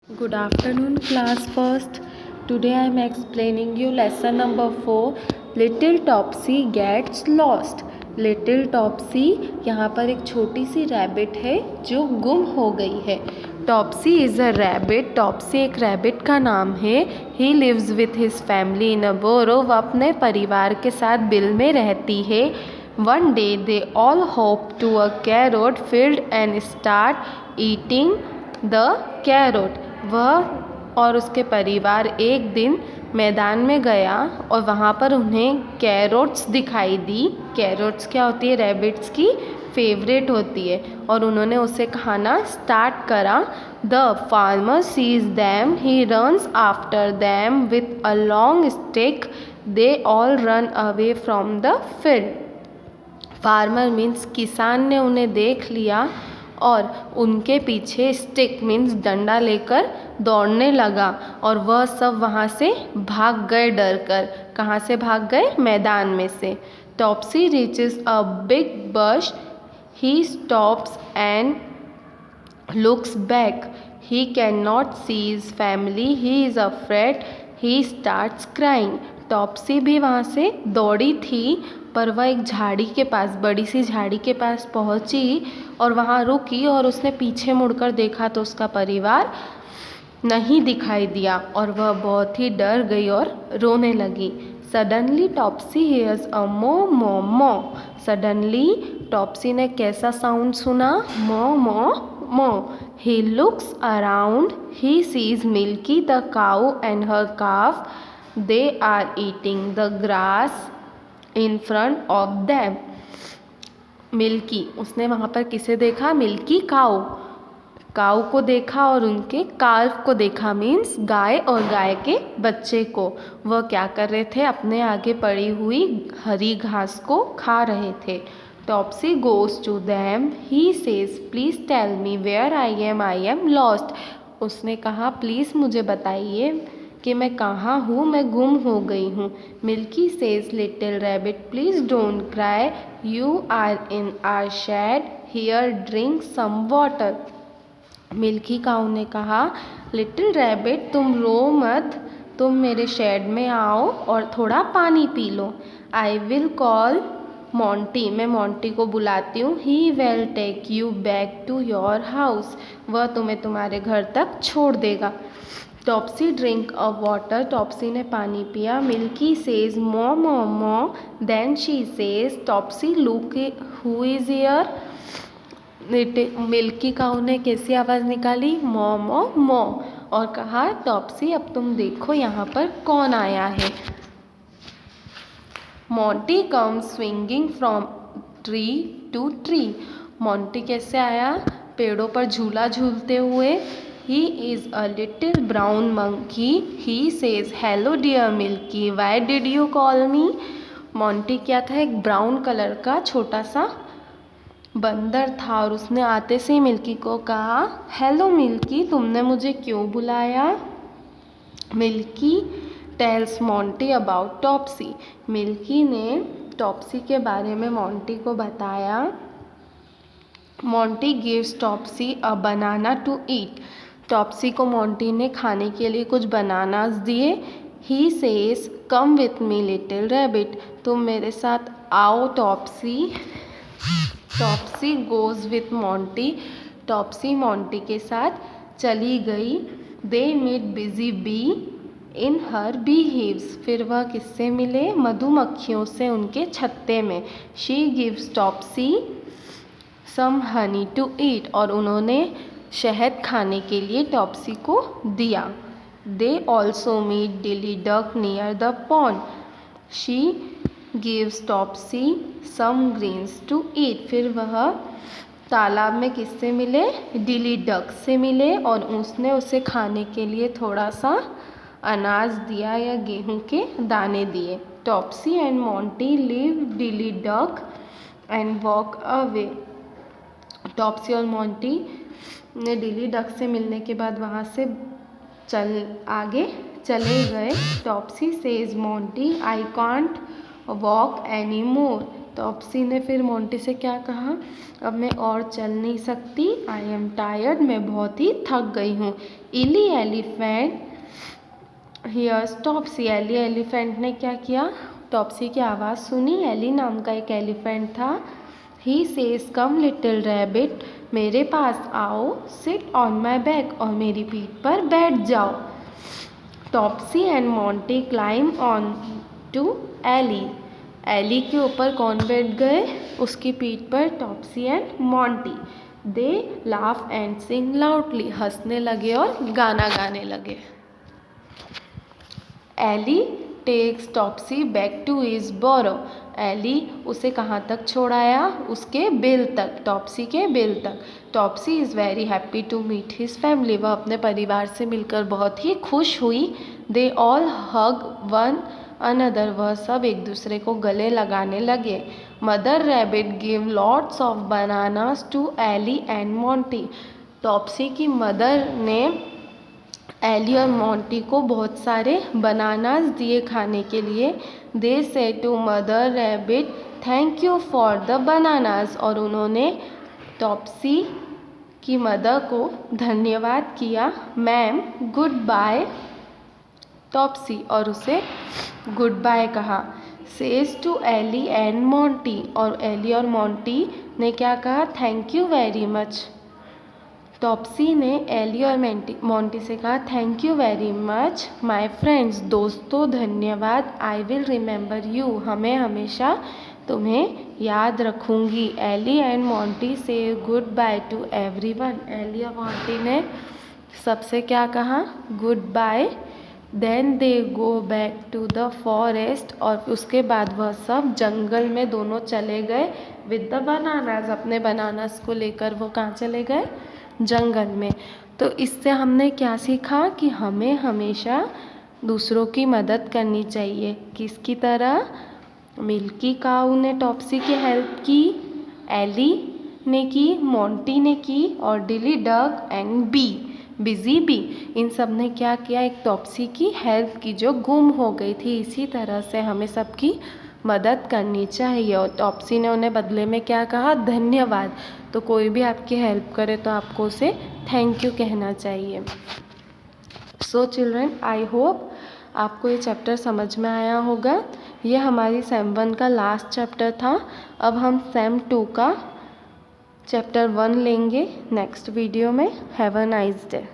Good afternoon, class first. Today I am explaining you lesson number 4. Little Topsy gets lost. Little Topsy यहाँ पर एक छोटी सी rabbit है जो गुम हो गई है. Topsy is a rabbit. Topsy एक रैबिट का नाम है. He lives with his family in a burrow. वह अपने परिवार के साथ बिल में रहती है. One day they all hop to a carrot field and start eating the carrot. वह और उसके परिवार एक दिन मैदान में गया और वहाँ पर उन्हें कैरोट्स दिखाई दी. कैरोट्स क्या होती है? रैबिट्स की फेवरेट होती है और उन्होंने उसे खाना स्टार्ट करा. The farmer sees them. He runs after them with a long stick. They all run away from the field. Farmer means किसान ने उन्हें देख लिया और उनके पीछे स्टिक मीन्स डंडा लेकर दौड़ने लगा और वह सब वहाँ से भाग गए डर कर. कहाँ से भाग गए? मैदान में से. Topsy reaches a big Bush. He stops and looks back. He cannot see his family. He is afraid. He starts crying. Topsy भी वहाँ से दौड़ी थी पर वह एक झाड़ी के पास, बड़ी सी झाड़ी के पास पहुँची और वहाँ रुकी और उसने पीछे मुड़कर देखा तो उसका परिवार नहीं दिखाई दिया और वह बहुत ही डर गई और रोने लगी. सडनली टॉप्सी हियर्स अ मो मो मो. सडनली टॉप्सी ने कैसा साउंड सुना? मो मो मो. He looks around. He sees Milky the cow and her calf. They are eating the grass in front of them. Milky, उसने वहाँ पर किसे देखा? मिल्की काऊ. काऊ को देखा और उनके काल्फ को देखा मीन्स गाय और गाय के बच्चे को. वह क्या कर रहे थे? अपने आगे पड़ी हुई हरी घास को खा रहे थे. Topsy goes to them. He says please tell me where I am lost. उसने कहा प्लीज़ मुझे बताइए कि मैं कहाँ हूँ, मैं गुम हो गई हूँ. Milky says little rabbit please don't cry. You are in our shed. Here drink some water. Milky cow ने कहा लिटिल रैबिट तुम रो मत, तुम मेरे शेड में आओ और थोड़ा पानी पी लो. I will call Monty. मैं मोंटी को बुलाती हूँ. He will take you back to your house. वह तुम्हें तुम्हारे घर तक छोड़ देगा. Topsy drink a water. Topsy ने पानी पिया. Milky says moo moo moo. Then she says Topsy look who is here. Milky cow ने कैसी आवाज़ निकाली? मो मो मो. और कहा टॉप्सी अब तुम देखो यहाँ पर कौन आया है. Monty come swinging from tree to tree. Monty कैसे आया? पेड़ों पर झूला झूलते हुए. He is a little brown monkey. He says hello dear Milky Way did you call me. Monty क्या था? एक ब्राउन कलर का छोटा सा बंदर था और उसने आते से ही मिल्की को कहा हेलो मिल्की तुमने मुझे क्यों बुलाया. Milky tells Monty about Topsy. Milky ने टॉप्सी के बारे में मोंटी को बताया. Monty gives Topsy a banana to eat. Topsy को मोंटी ने खाने के लिए कुछ बनानास दिए. He says come with me little rabbit. तुम मेरे साथ आओ Topsy. Topsy goes with Monty. Topsy Monty के साथ चली गई. They meet Busy Bee in her beehives. फिर वह किससे मिले? मधुमक्खियों से उनके छत्ते में. She gives Topsy some honey to eat. और उन्होंने शहद खाने के लिए टॉप्सी को दिया. They also meet Dilly Duck near the pond. She gives Topsy some greens to eat. फिर वह तालाब में किससे मिले? डिली डक से मिले और उसने उसे खाने के लिए थोड़ा सा अनाज दिया या गेहूं के दाने दिए. Topsy and Monty leave Dilly Duck and walk away. Topsy और मोंटी ने डिली डक से मिलने के बाद वहाँ से आगे चले गए. Topsy says Monty I can't walk any more. Topsy ने फिर मोंटी से क्या कहा, अब मैं और चल नहीं सकती, आई एम टायर्ड, मैं बहुत ही थक गई हूँ। Ellie elephant here's Topsy, Ellie elephant ने क्या किया, टॉप्सी की आवाज़ सुनी। एली नाम का एक एलिफेंट था। ही सेज कम लिटिल रैबिट, मेरे पास आओ, सिट ऑन माई बैक, और मेरी पीठ पर बैठ जाओ। Topsy and Monty climb on to Ellie, Ellie के ऊपर कौन बैठ गए, उसकी पीठ पर Topsy and Monty. They laugh and sing loudly, हंसने लगे और गाना गाने लगे। Ellie takes Topsy back to his burrow, Ellie उसे कहाँ तक छोड़ाया, उसके बिल तक, टॉप्सी के बिल तक। Topsy is very happy to meet his family, वह अपने परिवार से मिलकर बहुत ही खुश हुई। They all hug one another, वह सब एक दूसरे को गले लगाने लगे। Mother rabbit give lots of bananas to Ellie and Monty, Topsy की मदर ने एली और मोंटी को बहुत सारे बनानास दिए खाने के लिए। They say to mother rabbit thank you for the bananas, और उन्होंने टॉप्सी की मदर को धन्यवाद किया। मैम गुड बाय टॉप्सी, और उसे गुड बाय कहा। Says to Ellie and Monty, और एली और मोंटी ने क्या कहा, thank you very much. Topsy ने एली और मोंटी से कहा, thank you very much my friends, दोस्तों धन्यवाद। आई विल रिमेंबर यू, हमें हमेशा तुम्हें याद रखूँगी। एली एंड मोंटी से goodbye to everyone, Ellie और मोंटी ने सबसे क्या कहा, goodbye. Then they go back to the forest, और उसके बाद वह सब जंगल में दोनों चले गए। विद द बनानास, अपने बनानास को लेकर वो कहाँ चले गए, जंगल में। तो इससे हमने क्या सीखा कि हमें हमेशा दूसरों की मदद करनी चाहिए। किसकी तरह, मिल्की काऊ ने टॉप्सी की हेल्प की, एली ने की, मोंटी ने की, और डिली डक एंड बिजी बी, इन सब ने क्या किया, एक टॉप्सी की हेल्प की जो गुम हो गई थी। इसी तरह से हमें सबकी मदद करनी चाहिए। और टॉप्सी ने उन्हें बदले में क्या कहा, धन्यवाद। तो कोई भी आपकी हेल्प करे तो आपको उसे थैंक यू कहना चाहिए। सो चिल्ड्रन, आई होप आपको ये चैप्टर समझ में आया होगा। ये हमारी सेम 1 का लास्ट चैप्टर था। अब हम सेम 2 का चैप्टर 1 लेंगे नेक्स्ट वीडियो में। Have a nice day.